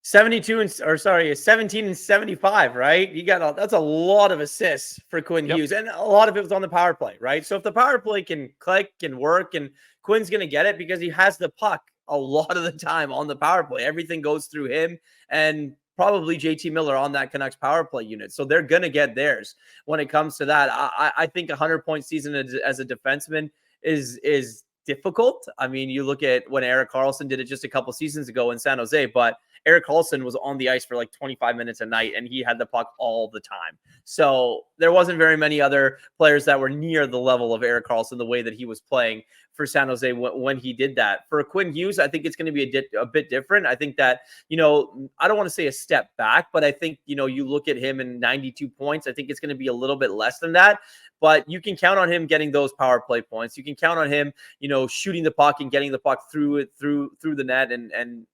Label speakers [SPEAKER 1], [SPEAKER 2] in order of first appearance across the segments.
[SPEAKER 1] 17 and 75, right? That's a lot of assists for Quinn Hughes, and a lot of it was on the power play, right? So if the power play can click and work, and Quinn's going to get it because he has the puck a lot of the time on the power play. Everything goes through him and probably JT Miller on that Canucks power play unit. So they're going to get theirs when it comes to that. I think 100-point season as a defenseman is difficult. I mean, you look at when Erik Karlsson did it just a couple seasons ago in San Jose, but Erik Karlsson was on the ice for like 25 minutes a night, and he had the puck all the time. So there wasn't very many other players that were near the level of Erik Karlsson, the way that he was playing for San Jose when he did that. For Quinn Hughes, I think it's going to be a bit different. I think that, I don't want to say a step back, but I think, you look at him in 92 points, I think it's going to be a little bit less than that. But you can count on him getting those power play points. You can count on him, shooting the puck and getting the puck through the net and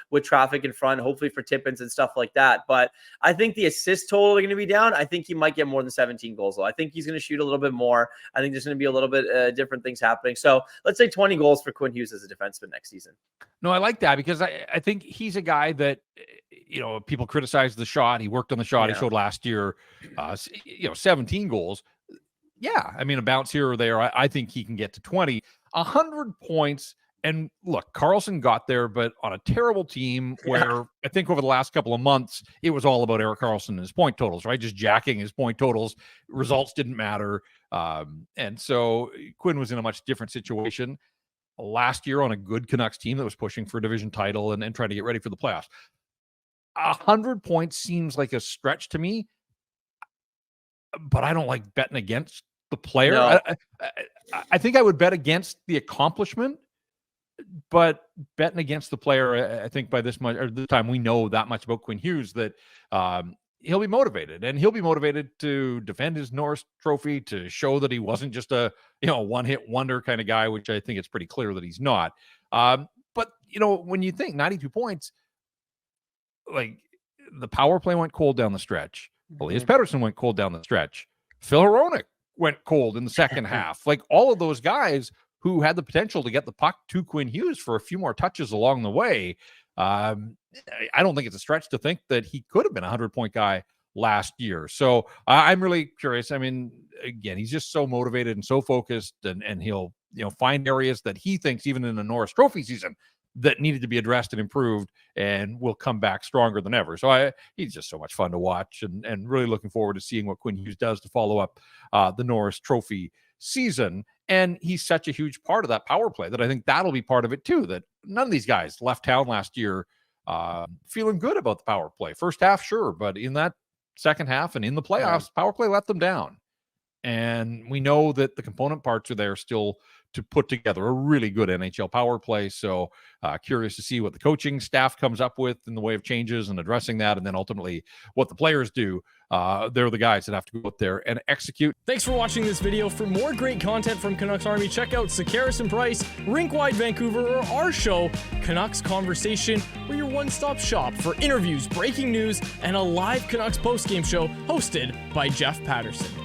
[SPEAKER 1] with traffic in front, hopefully for tip-ins and stuff like that. But I think the assist total are going to be down. I think he might get more than 17 goals, though. I think he's going to shoot a little bit more. I think there's going to be a little bit different things happening. So let's say 20 goals for Quinn Hughes as a defenseman next season.
[SPEAKER 2] No, I like that because I think he's a guy that, people criticize the shot. He worked on the shot. He showed last year, 17 goals. Yeah, I mean, a bounce here or there. I think he can get to 20. 100 points. And look, Karlsson got there, but on a terrible team where I think over the last couple of months, it was all about Erik Karlsson and his point totals, right? Just jacking his point totals. Results didn't matter. And so Quinn was in a much different situation last year on a good Canucks team that was pushing for a division title and trying to get ready for the playoffs. 100 points seems like a stretch to me, but I don't like betting against the player.
[SPEAKER 1] No.
[SPEAKER 2] I think I would bet against the accomplishment. But betting against the player, I think by this time we know that much about Quinn Hughes that he'll be motivated, and he'll be motivated to defend his Norris Trophy, to show that he wasn't just a one-hit wonder kind of guy, which I think it's pretty clear that he's not. But when you think 92 points, like the power play went cold down the stretch. Elias Pettersson went cold down the stretch. Phil Hronek went cold in the second half. Like all of those guys who had the potential to get the puck to Quinn Hughes for a few more touches along the way. I don't think it's a stretch to think that he could have been a 100-point guy last year. So I'm really curious. I mean, again, he's just so motivated and so focused, and he'll find areas that he thinks, even in a Norris Trophy season, that needed to be addressed and improved, and will come back stronger than ever. So he's just so much fun to watch, and really looking forward to seeing what Quinn Hughes does to follow up the Norris Trophy season. And he's such a huge part of that power play that I think that'll be part of it too, that none of these guys left town last year feeling good about the power play. First half, sure, but in that second half and in the playoffs, power play let them down. And we know that the component parts are there still to put together a really good NHL power play. So curious to see what the coaching staff comes up with in the way of changes and addressing that, and then ultimately what the players do. They're the guys that have to go out there and execute.
[SPEAKER 3] Thanks for watching this video. For more great content from Canucks Army, check out Sekeres and Price, Rink Wide Vancouver, or our show, Canucks Conversation. We're your one-stop shop for interviews, breaking news, and a live Canucks postgame show hosted by Jeff Patterson.